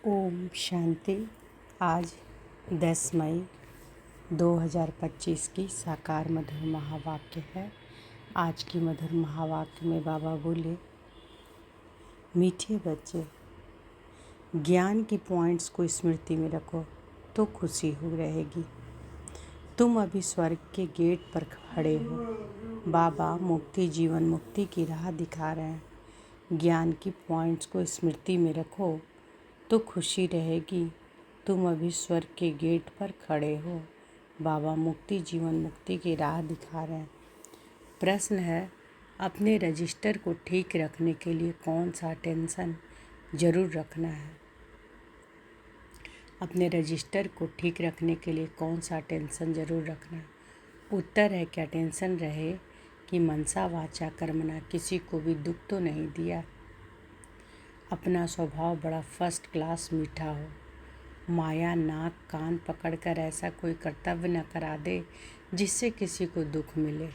ओम शांति। आज 10 मई 2025 की साकार मधुर महावाक्य है। आज की मधुर महावाक्य में बाबा बोले, मीठे बच्चे, ज्ञान की पॉइंट्स को स्मृति में रखो तो खुशी हो रहेगी। तुम अभी स्वर्ग के गेट पर खड़े हो। बाबा मुक्ति जीवन मुक्ति की राह दिखा रहे हैं। ज्ञान की पॉइंट्स को स्मृति में रखो तो खुशी रहेगी। तुम अभी स्वर्ग के गेट पर खड़े हो। बाबा मुक्ति जीवन मुक्ति की राह दिखा रहे हैं। प्रश्न है, अपने रजिस्टर को ठीक रखने के लिए कौन सा टेंशन ज़रूर रखना है? अपने रजिस्टर को ठीक रखने के लिए कौन सा टेंशन ज़रूर रखना है? उत्तर है, क्या टेंशन रहे कि मनसा वाचा कर्मणा किसी को भी दुख तो नहीं दिया। अपना स्वभाव बड़ा फर्स्ट क्लास मीठा हो। माया नाक कान पकड़कर ऐसा कोई कर्तव्य न करा दे जिससे किसी को दुख मिले।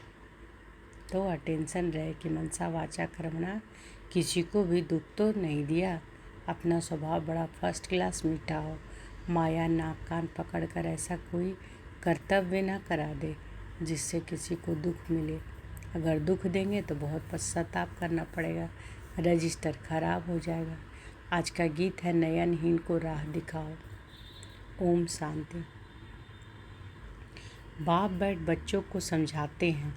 तो अटेंशन रहे कि मनसा वाचा कर्मणा किसी को भी दुख तो नहीं दिया। अपना स्वभाव बड़ा फर्स्ट क्लास मीठा हो। माया नाक कान पकड़कर ऐसा कोई कर्तव्य न करा दे जिससे किसी को दुख मिले। अगर दुख देंगे तो बहुत पश्चाताप करना पड़ेगा, रजिस्टर खराब हो जाएगा। आज का गीत है, नयनहीन को राह दिखाओ। ओम शांति। बाप बैठ बच्चों को समझाते हैं।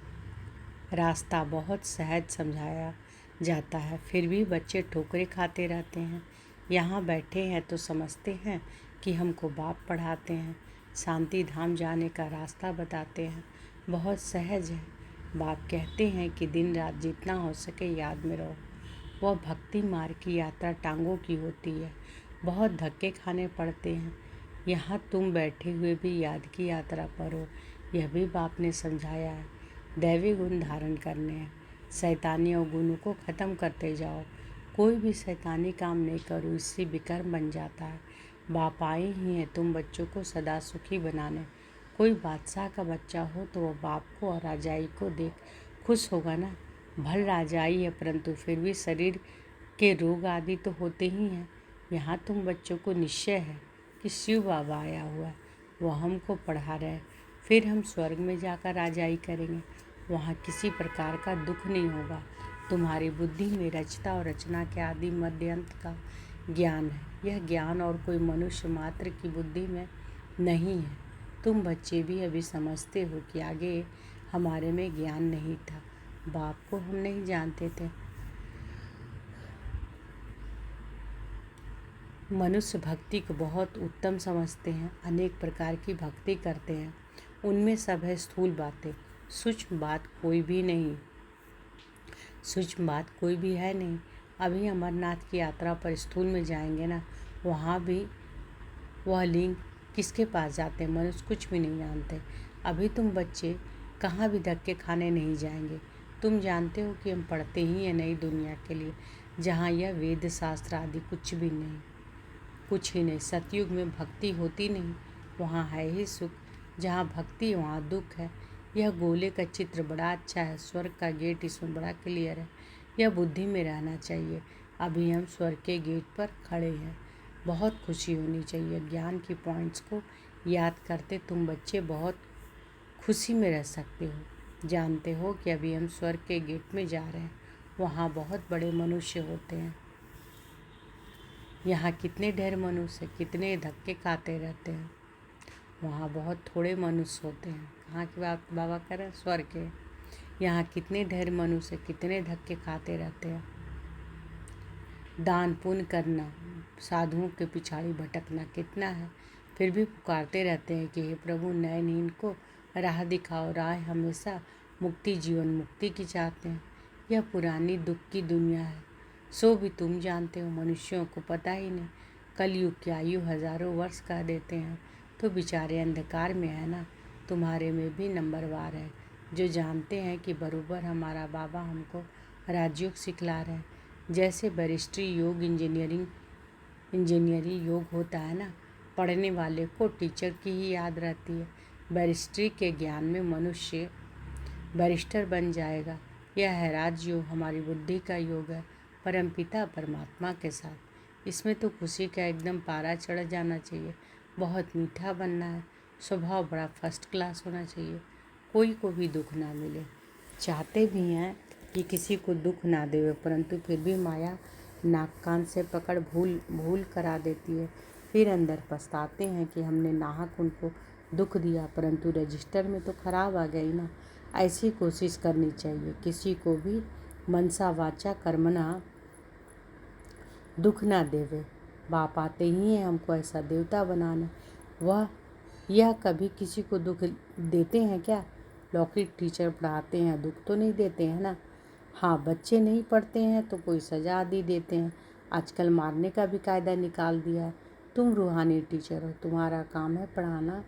रास्ता बहुत सहज समझाया जाता है, फिर भी बच्चे ठोकरें खाते रहते हैं। यहाँ बैठे हैं तो समझते हैं कि हमको बाप पढ़ाते हैं, शांति धाम जाने का रास्ता बताते हैं। बहुत सहज है। बाप कहते हैं कि दिन रात जितना हो सके याद में रहो। वह भक्ति मार्ग की यात्रा टांगों की होती है, बहुत धक्के खाने पड़ते हैं। यहाँ तुम बैठे हुए भी याद की यात्रा पर हो, यह भी बाप ने समझाया है। दैवी गुण धारण करने हैं, शैतानी और गुणों को ख़त्म करते जाओ। कोई भी शैतानी काम नहीं करो, इससे विकर्म बन जाता है। बाप आए ही हैं तुम बच्चों को सदा सुखी बनाने। कोई बादशाह का बच्चा हो तो वह बाप को और राजाई को देख खुश होगा ना। भल राजाई है, परंतु फिर भी शरीर के रोग आदि तो होते ही हैं। यहाँ तुम बच्चों को निश्चय है कि शिव बाबा आया हुआ है, वह हमको पढ़ा रहे हैं। फिर हम स्वर्ग में जाकर राजाई करेंगे, वहाँ किसी प्रकार का दुख नहीं होगा। तुम्हारी बुद्धि में रचता और रचना के आदि मध्य अंत का ज्ञान है। यह ज्ञान और कोई मनुष्य मात्र की बुद्धि में नहीं है। तुम बच्चे भी अभी समझते हो कि आगे हमारे में ज्ञान नहीं था, बाप को हम नहीं जानते थे। मनुष्य भक्ति को बहुत उत्तम समझते हैं, अनेक प्रकार की भक्ति करते हैं। उनमें सब है स्थूल बातें, सूक्ष्म बात कोई भी नहीं। सूक्ष्म बात कोई भी है नहीं। अभी अमरनाथ की यात्रा पर स्थूल में जाएंगे ना, वहाँ भी वह लिंग किसके पास जाते हैं, मनुष्य कुछ भी नहीं जानते। अभी तुम बच्चे कहाँ भी धक्के खाने नहीं जाएंगे। तुम जानते हो कि हम पढ़ते ही हैं नई दुनिया के लिए, जहाँ यह वेद शास्त्र आदि कुछ भी नहीं, कुछ ही नहीं। सतयुग में भक्ति होती नहीं, वहाँ है ही सुख। जहाँ भक्ति वहाँ दुख है। यह गोले का चित्र बड़ा अच्छा है, स्वर्ग का गेट इसमें बड़ा क्लियर है। यह बुद्धि में रहना चाहिए। अभी हम स्वर्ग के गेट पर खड़े हैं, बहुत खुशी होनी चाहिए। ज्ञान की पॉइंट्स को याद करते तुम बच्चे बहुत खुशी में रह सकते हो। जानते हो कि अभी हम स्वर्ग के गेट में जा रहे हैं, वहाँ बहुत बड़े मनुष्य होते हैं। यहाँ कितने ढेर मनुष्य, कितने धक्के खाते रहते हैं, वहाँ बहुत थोड़े मनुष्य होते हैं। कहाँ की बात बाबा कह रहे हैं? स्वर्ग के। यहाँ कितने ढेर मनुष्य, कितने धक्के खाते रहते हैं। दान पुण्य करना, साधुओं के पिछाड़ी भटकना कितना है, फिर भी पुकारते रहते हैं कि हे प्रभु नयनहीन को राह दिखाओ। राह हमेशा मुक्ति जीवन मुक्ति की चाहते हैं। यह पुरानी दुख की दुनिया है, सो भी तुम जानते हो, मनुष्यों को पता ही नहीं। कलयुग की आयु हजारों वर्ष कह देते हैं, तो बेचारे अंधकार में है ना। तुम्हारे में भी नंबरवार है जो जानते हैं कि बरोबर हमारा बाबा हमको राजयोग सिखला रहे हैं। जैसे बैरिस्ट्री योग इंजीनियरिंग योग होता है ना, पढ़ने वाले को टीचर की ही याद रहती है। बैरिस्ट्री के ज्ञान में मनुष्य बैरिस्टर बन जाएगा। यह है राजयोग, हमारी बुद्धि का योग है परमपिता परमात्मा के साथ। इसमें तो खुशी का एकदम पारा चढ़ जाना चाहिए। बहुत मीठा बनना है, स्वभाव बड़ा फर्स्ट क्लास होना चाहिए, कोई को भी दुख ना मिले। चाहते भी हैं कि किसी को दुख ना देवे, परंतु फिर भी माया नाक कान से पकड़ भूल करा देती है। फिर अंदर पछताते हैं कि हमने नाहक उनको दुख दिया, परंतु रजिस्टर में तो खराब आ गई ना। ऐसी कोशिश करनी चाहिए, किसी को भी मनसा वाचा कर्मणा दुख ना देवे। बाप आते ही हैं हमको ऐसा देवता बनाने, यह कभी किसी को दुख देते हैं क्या? लौकिक टीचर पढ़ाते हैं, दुख तो नहीं देते हैं ना। हाँ, बच्चे नहीं पढ़ते हैं तो कोई सजा आदि देते हैं। आजकल मारने का भी कायदा निकाल दिया है। तुम रूहानी टीचर हो, तुम्हारा काम है पढ़ाना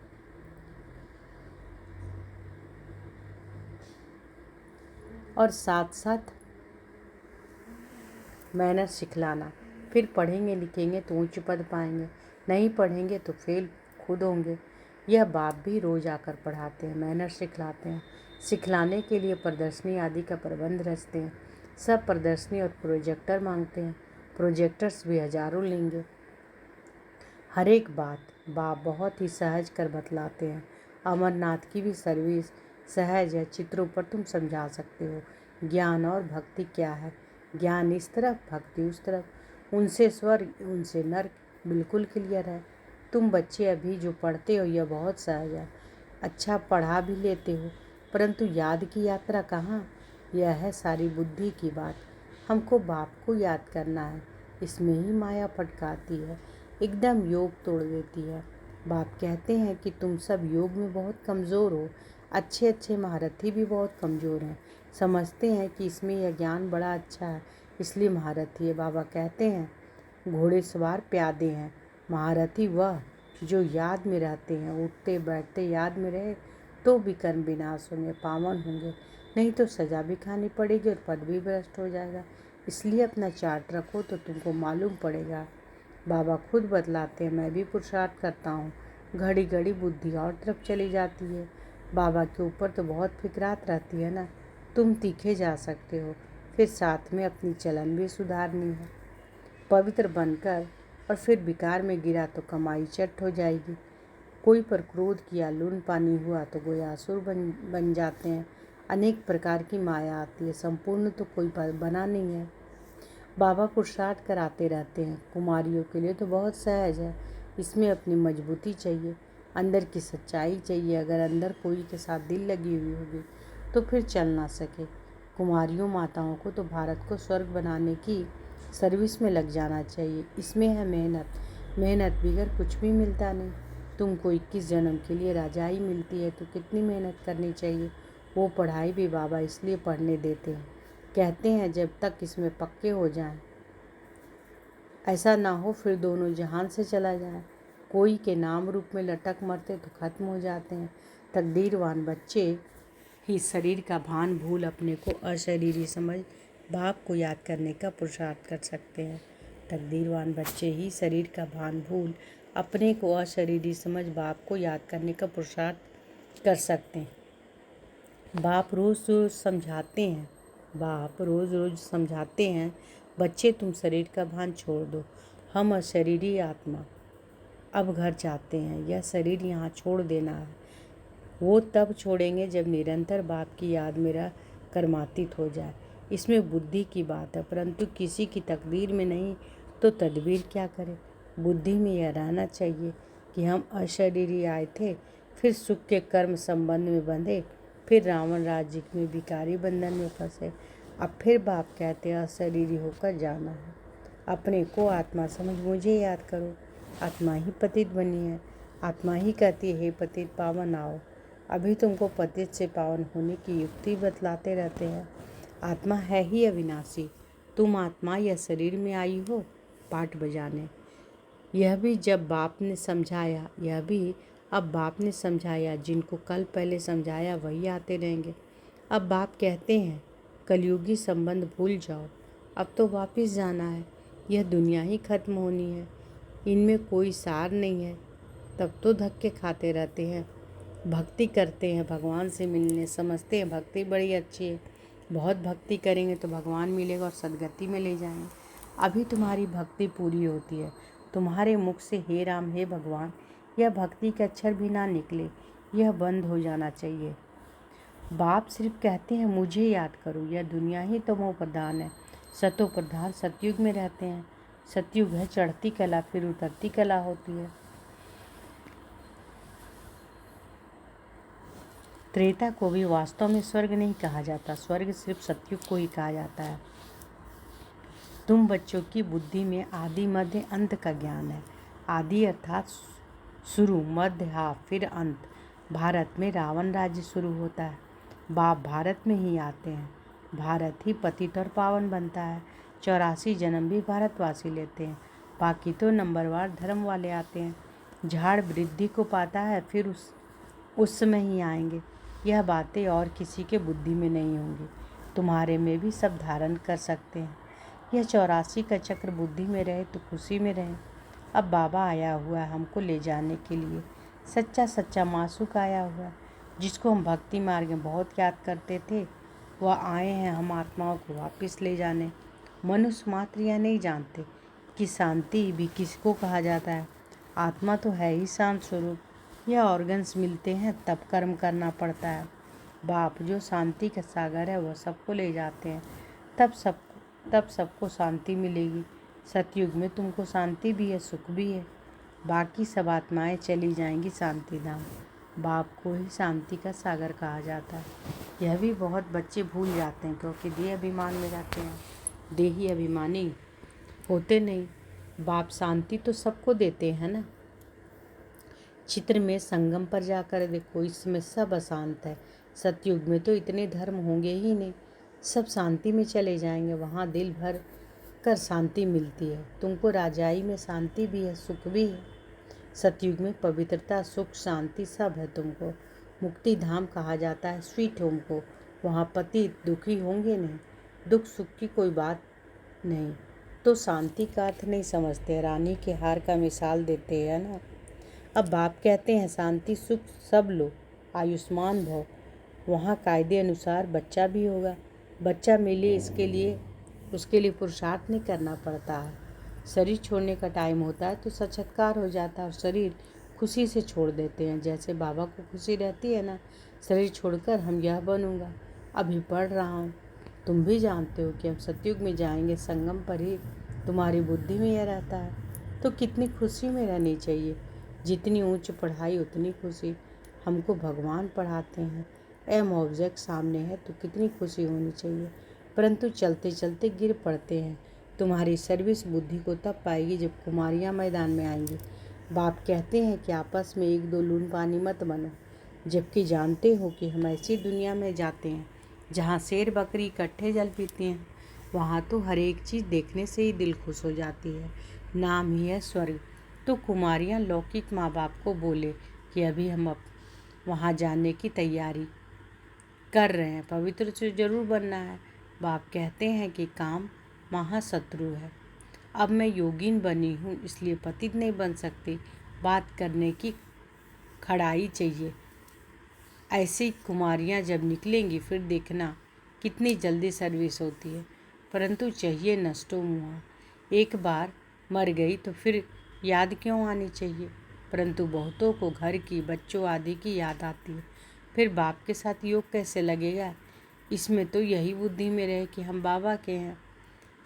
और साथ साथ मैनर सिखलाना। फिर पढ़ेंगे लिखेंगे तो उच्च पद पाएंगे, नहीं पढ़ेंगे तो फेल खुद होंगे। यह बाप भी रोज आकर पढ़ाते हैं, मैनर सिखलाते हैं। सिखलाने के लिए प्रदर्शनी आदि का प्रबंध रचते हैं। सब प्रदर्शनी और प्रोजेक्टर मांगते हैं, प्रोजेक्टर्स भी हजारों लेंगे। हर एक बाप बहुत ही सहज कर बतलाते हैं। अमरनाथ की भी सर्विस सहज है, चित्रों पर तुम समझा सकते हो। ज्ञान और भक्ति क्या है? ज्ञान इस तरफ, भक्ति उस तरफ। उनसे स्वर्ग, उनसे नर्क, बिल्कुल क्लियर है। तुम बच्चे अभी जो पढ़ते हो यह बहुत सहज है, अच्छा पढ़ा भी लेते हो, परंतु याद की यात्रा कहाँ? यह है सारी बुद्धि की बात। हमको बाप को याद करना है, इसमें ही माया फटकाती है, एकदम योग तोड़ देती है। बाप कहते हैं कि तुम सब योग में बहुत कमज़ोर हो, अच्छे अच्छे महारथी भी बहुत कमज़ोर हैं। समझते हैं कि इसमें यह ज्ञान बड़ा अच्छा है, इसलिए महारथी है। बाबा कहते हैं घोड़ेसवार प्यादे हैं, महारथी वह जो याद में रहते हैं। उठते बैठते याद में रहे तो भी कर्म विनाश होंगे, पावन होंगे, नहीं तो सजा भी खानी पड़ेगी और पद भी भ्रष्ट हो जाएगा। इसलिए अपना चार्ट रखो तो तुमको मालूम पड़ेगा। बाबा खुद बतलाते हैं, मैं भी पुरुषार्थ करता हूँ, घड़ी घड़ी बुद्धि और तरफ चली जाती है। बाबा के ऊपर तो बहुत फिक्रात रहती है ना। तुम तीखे जा सकते हो, फिर साथ में अपनी चलन भी सुधारनी है। पवित्र बनकर और फिर विकार में गिरा तो कमाई चट हो जाएगी। कोई पर क्रोध किया, लून पानी हुआ तो गोयासुर बन जाते हैं। अनेक प्रकार की माया आती है, संपूर्ण तो कोई बना नहीं है। बाबा पुरुषार्थ कराते रहते हैं। कुमारियों के लिए तो बहुत सहज है, इसमें अपनी मजबूती चाहिए, अंदर की सच्चाई चाहिए। अगर अंदर कोई के साथ दिल लगी हुई होगी तो फिर चल ना सके। कुमारियों माताओं को तो भारत को स्वर्ग बनाने की सर्विस में लग जाना चाहिए। इसमें है मेहनत, मेहनत बगैर कुछ भी मिलता नहीं। तुमको 21 जन्म के लिए राजाई मिलती है तो कितनी मेहनत करनी चाहिए। वो पढ़ाई भी बाबा इसलिए पढ़ने देते हैं, कहते हैं जब तक इसमें पक्के हो जाएं, ऐसा ना हो फिर दोनों जहान से चला जाए। कोई के नाम रूप में लटक मरते तो खत्म हो जाते हैं। तकदीरवान बच्चे ही शरीर का भान भूल अपने को अशरीरी समझ बाप को याद करने का पुरुषार्थ कर सकते हैं। तकदीरवान बच्चे ही शरीर का भान भूल अपने को अशरीरी समझ बाप को याद करने का पुरुषार्थ कर सकते हैं। बाप रोज़ रोज़ समझाते हैं, बच्चे तुम शरीर का भान छोड़ दो, हम अशरीरी आत्मा अब घर जाते हैं, यह शरीर यहाँ छोड़ देना है। वो तब छोड़ेंगे जब निरंतर बाप की याद मेरा कर्मातीत हो जाए। इसमें बुद्धि की बात है, परंतु किसी की तकदीर में नहीं तो तदबीर क्या करे। बुद्धि में यह रहना चाहिए कि हम अशरीरी आए थे, फिर सुख के कर्म संबंध में बंधे, फिर रावण राज्य में भिखारी बंधन में फंसे, अब फिर बाप कहते हैं अशरीरी होकर जाना है। अपने को आत्मा समझ मुझे याद करो। आत्मा ही पतित बनी है, आत्मा ही कहती है हे पतित पावन आओ। अभी तुमको पतित से पावन होने की युक्ति बतलाते रहते हैं। आत्मा है ही अविनाशी, तुम आत्मा या शरीर में आई हो पाठ बजाने। यह भी अब बाप ने समझाया, जिनको कल पहले समझाया वही आते रहेंगे। अब बाप कहते हैं कलयुगी संबंध भूल जाओ, अब तो वापस जाना है, यह दुनिया ही खत्म होनी है, इनमें कोई सार नहीं है। तब तो धक्के खाते रहते हैं, भक्ति करते हैं भगवान से मिलने, समझते हैं भक्ति बड़ी अच्छी है, बहुत भक्ति करेंगे तो भगवान मिलेगा और सदगति में ले जाएंगे। अभी तुम्हारी भक्ति पूरी होती है। तुम्हारे मुख से हे राम हे भगवान यह भक्ति के अक्षर भी ना निकले, यह बंद हो जाना चाहिए। बाप सिर्फ कहते हैं मुझे याद करो। यह दुनिया ही तमो प्रधान है, सतो प्रधान सतयुग में रहते हैं। सतयुग है चढ़ती कला, फिर उतरती कला होती है। त्रेता को भी वास्तव में स्वर्ग नहीं कहा जाता, स्वर्ग सिर्फ सतयुग को ही कहा जाता है। तुम बच्चों की बुद्धि में आदि मध्य अंत का ज्ञान है। आदि अर्थात शुरू, मध्य हा फिर अंत। भारत में रावण राज्य शुरू होता है, बाप भारत में ही आते हैं। भारत ही पतित और पावन बनता है। 84 जन्म भी भारतवासी लेते हैं, बाकी तो नंबरवार धर्म वाले आते हैं। झाड़ वृद्धि को पाता है, फिर उस समय ही आएंगे। यह बातें और किसी के बुद्धि में नहीं होंगी, तुम्हारे में भी सब धारण कर सकते हैं। यह 84 का चक्र बुद्धि में रहे तो खुशी में रहे। अब बाबा आया हुआ है हमको ले जाने के लिए, सच्चा सच्चा मासूक आया हुआ है, जिसको हम भक्ति मार्ग में बहुत याद करते थे। वह आए हैं हम आत्माओं को वापस ले जाने। मनुष्य मात्र यह नहीं जानते कि शांति भी किसको कहा जाता है। आत्मा तो है ही शांत स्वरूप। यह ऑर्गन्स मिलते हैं तब कर्म करना पड़ता है। बाप जो शांति का सागर है वह सबको ले जाते हैं, तब सबको शांति मिलेगी। सतयुग में तुमको शांति भी है, सुख भी है। बाकी सब आत्माएं चली जाएंगी शांति धाम। बाप को ही शांति का सागर कहा जाता है। यह भी बहुत बच्चे भूल जाते हैं, क्योंकि देह अभिमान में रहते हैं, देही अभिमानी होते नहीं। बाप शांति तो सबको देते हैं ना। चित्र में संगम पर जाकर देखो, इसमें सब अशांत है। सतयुग में तो इतने धर्म होंगे ही नहीं, सब शांति में चले जाएंगे। वहाँ दिल भर कर शांति मिलती है। तुमको राजाई में शांति भी है, सुख भी है। सतयुग में पवित्रता, सुख, शांति सब है। तुमको मुक्ति धाम कहा जाता है, स्वीट होम को। वहाँ पति दुखी होंगे नहीं, दुख सुख की कोई बात नहीं। तो शांति का अर्थ नहीं समझते, रानी के हार का मिसाल देते हैं ना। अब बाप कहते हैं शांति सुख सब लो, आयुष्मान भव। वहाँ कायदे अनुसार बच्चा भी होगा। बच्चा मिले उसके लिए पुरुषार्थ नहीं करना पड़ता है। शरीर छोड़ने का टाइम होता है तो साक्षात्कार हो जाता है और शरीर खुशी से छोड़ देते हैं। जैसे बाबा को खुशी रहती है ना, शरीर छोड़कर हम यह बनूंगा। अभी पढ़ रहा हूँ, तुम भी जानते हो कि हम सतयुग में जाएंगे, संगम पर ही तुम्हारी बुद्धि में यह रहता है। तो कितनी खुशी में रहनी चाहिए। जितनी ऊंच पढ़ाई उतनी खुशी। हमको भगवान पढ़ाते हैं, एम ऑब्जेक्ट सामने है तो कितनी खुशी होनी चाहिए। परंतु चलते चलते गिर पड़ते हैं। तुम्हारी सर्विस बुद्धि को तब पाएगी जब कुमारियाँ मैदान में आएंगी। बाप कहते हैं कि आपस में एक दो लून पानी मत बनो, जबकि जानते हो कि हम ऐसी दुनिया में जाते हैं जहाँ शेर बकरी इकट्ठे जल पीते हैं। वहाँ तो हर एक चीज़ देखने से ही दिल खुश हो जाती है। नाम ही है स्वर्ग। तो कुमारियाँ लौकिक माँ बाप को बोले कि अभी हम वहाँ जाने की तैयारी कर रहे हैं, पवित्र से जरूर बनना है। बाप कहते हैं कि काम महाशत्रु है। अब मैं योगिन बनी हूँ इसलिए पतित नहीं बन सकती। बात करने की खड़ाई चाहिए। ऐसी कुमारियाँ जब निकलेंगी फिर देखना कितनी जल्दी सर्विस होती है। परंतु चाहिए नष्टो मुआ। एक बार मर गई तो फिर याद क्यों आनी चाहिए। परंतु बहुतों को घर की, बच्चों आदि की याद आती है। फिर बाप के साथ योग कैसे लगेगा। इसमें तो यही बुद्धि में रहे कि हम बाबा के हैं।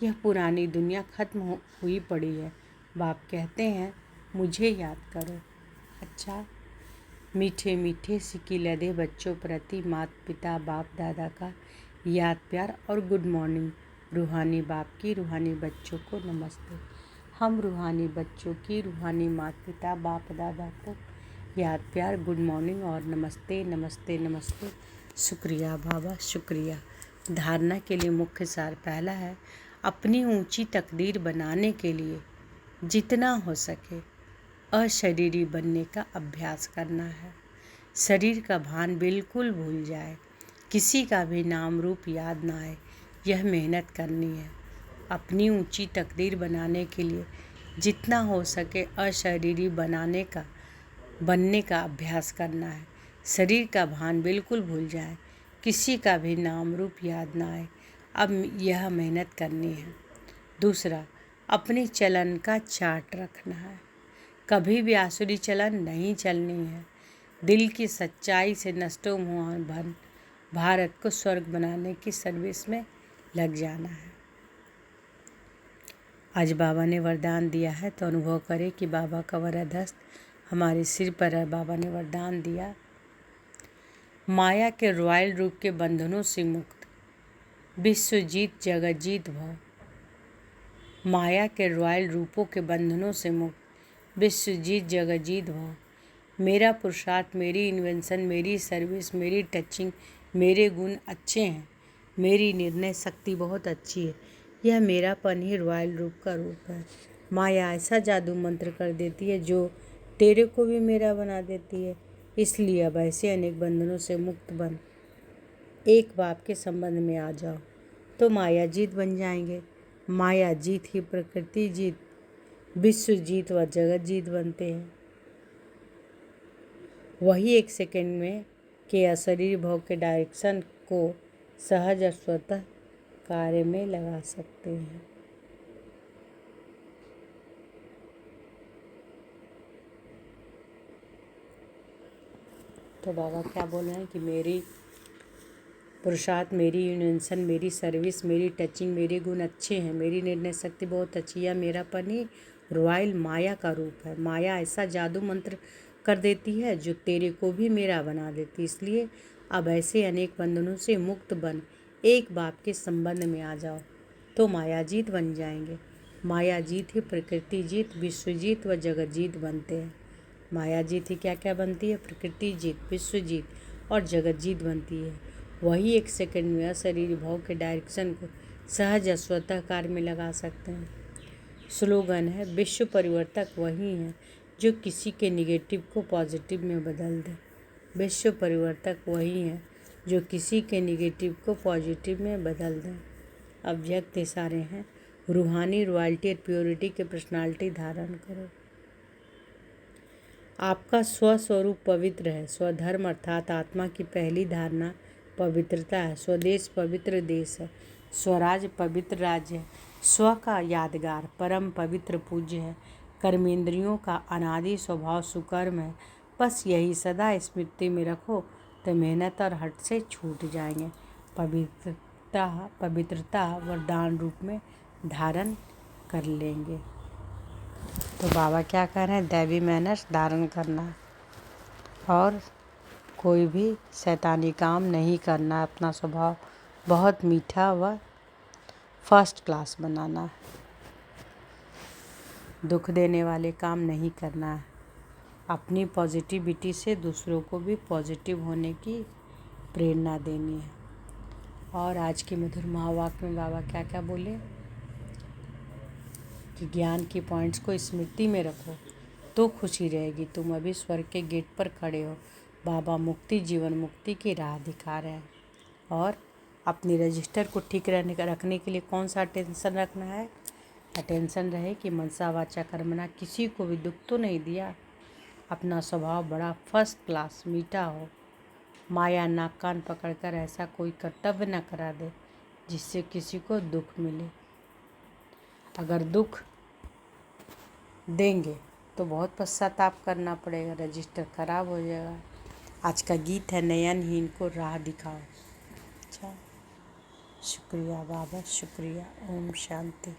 यह पुरानी दुनिया खत्म हुई पड़ी है। बाप कहते हैं मुझे याद करो। अच्छा, मीठे मीठे सिक्की लदे बच्चों प्रति माता पिता बाप दादा का याद प्यार और गुड मॉर्निंग। रूहानी बाप की रूहानी बच्चों को नमस्ते। हम रूहानी बच्चों की रूहानी माता पिता बाप दादा को याद प्यार, गुड मॉर्निंग और नमस्ते नमस्ते नमस्ते। शुक्रिया बाबा, शुक्रिया। धारणा के लिए मुख्य सार पहला है, अपनी ऊंची तकदीर बनाने के लिए जितना हो सके अशरीरी बनने का अभ्यास करना है। शरीर का भान बिल्कुल भूल जाए, किसी का भी नाम रूप याद ना आए, यह मेहनत करनी है। अपनी ऊंची तकदीर बनाने के लिए जितना हो सके अशरीरी बनने का अभ्यास करना है। शरीर का भान बिल्कुल भूल जाए, किसी का भी नाम रूप याद ना आए, अब यह मेहनत करनी है। दूसरा, अपने चलन का चार्ट रखना है। कभी भी आसुरी चलन नहीं चलनी है। दिल की सच्चाई से नष्टो मुहान भन, भारत को स्वर्ग बनाने की सर्विस में लग जाना है। आज बाबा ने वरदान दिया है तो अनुभव करें कि बाबा का वरदहस्त हमारे सिर पर है। बाबा ने वरदान दिया, माया के रॉयल रूप के बंधनों से मुक्त, विश्व जीत जगत जीत भव। माया के रॉयल रूपों के बंधनों से मुक्त, विश्व जीत जगत जीत भव। मेरा पुरुषार्थ, मेरी इन्वेंशन, मेरी सर्विस, मेरी टचिंग, मेरे गुण अच्छे हैं, मेरी निर्णय शक्ति बहुत अच्छी है। यह मेरापन ही रॉयल रूप का रूप है। माया ऐसा जादू मंत्र कर देती है जो तेरे को भी मेरा बना देती है। इसलिए अब ऐसे अनेक बंधनों से मुक्त बन एक बाप के संबंध में आ जाओ तो माया जीत बन जाएंगे। माया जीत ही प्रकृति जीत, विश्व जीत व जगत जीत बनते हैं। वही एक सेकंड में के अशरीर भाव के डायरेक्शन को सहज और स्वतः कार्य में लगा सकते हैं। तो बाबा क्या बोल रहे हैं कि मेरी पुरुषार्थ, मेरी इन्वेंशन, मेरी सर्विस, मेरी टचिंग, मेरे गुण अच्छे हैं, मेरी निर्णय शक्ति बहुत अच्छी है। मेरापन ही रॉयल माया का रूप है। माया ऐसा जादू मंत्र कर देती है जो तेरे को भी मेरा बना देती। इसलिए अब ऐसे अनेक बंधनों से मुक्त बन एक बाप के संबंध में आ जाओ तो माया जीत बन जाएंगे। माया जीत ही प्रकृति जीत, विश्व जीत व जगत जीत बनते हैं। माया जीत ही क्या क्या बनती है? प्रकृति जीत, विश्व जीत और जगत जीत बनती है। वही एक सेकंड में अशरीरी भाव के डायरेक्शन को सहज या स्वतः कार्य में लगा सकते हैं। स्लोगन है, विश्व परिवर्तक वही है जो किसी के निगेटिव को पॉजिटिव में बदल दे। विश्व परिवर्तक वही है जो किसी के निगेटिव को पॉजिटिव में बदल दें। अव्यक्त इशारे हैं, रूहानी रॉयल्टी और प्योरिटी के पर्सनालिटी धारण करो। आपका स्वस्वरूप पवित्र है। स्वधर्म अर्थात आत्मा की पहली धारणा पवित्रता है। स्वदेश पवित्र देश है। स्वराज पवित्र राज्य है। स्व का यादगार परम पवित्र पूज्य है। कर्मेंद्रियों का अनादि स्वभाव सुकर्म है। बस यही सदा स्मृति में रखो तो मेहनत और हट से छूट जाएंगे। पवित्रता वरदान रूप में धारण कर लेंगे। तो बाबा क्या कह रहे हैं? दैवी मैनर्स धारण करना और कोई भी शैतानी काम नहीं करना। अपना स्वभाव बहुत मीठा व फर्स्ट क्लास बनाना है। दुख देने वाले काम नहीं करना है। अपनी पॉजिटिविटी से दूसरों को भी पॉजिटिव होने की प्रेरणा देनी है। और आज के मधुर महावाक्य में बाबा क्या क्या बोले कि ज्ञान की पॉइंट्स को स्मृति में रखो तो खुशी रहेगी। तुम अभी स्वर्ग के गेट पर खड़े हो। बाबा मुक्ति, जीवन मुक्ति की राह दिखा रहे हैं। और अपनी रजिस्टर को ठीक रखने के लिए कौन सा अटेंशन रखना है? अटेंशन रहे कि मनसा वाचा कर्मणा, किसी को भी दुख तो नहीं दिया। अपना स्वभाव बड़ा फर्स्ट क्लास मीठा हो। माया नाक कान पकड़कर ऐसा कोई कर्तव्य न करा दे जिससे किसी को दुख मिले। अगर दुख देंगे तो बहुत पश्चाताप करना पड़ेगा, रजिस्टर खराब हो जाएगा। आज का गीत है, नयनहीन को राह दिखाओ। अच्छा, शुक्रिया बाबा, शुक्रिया। ओम शांति।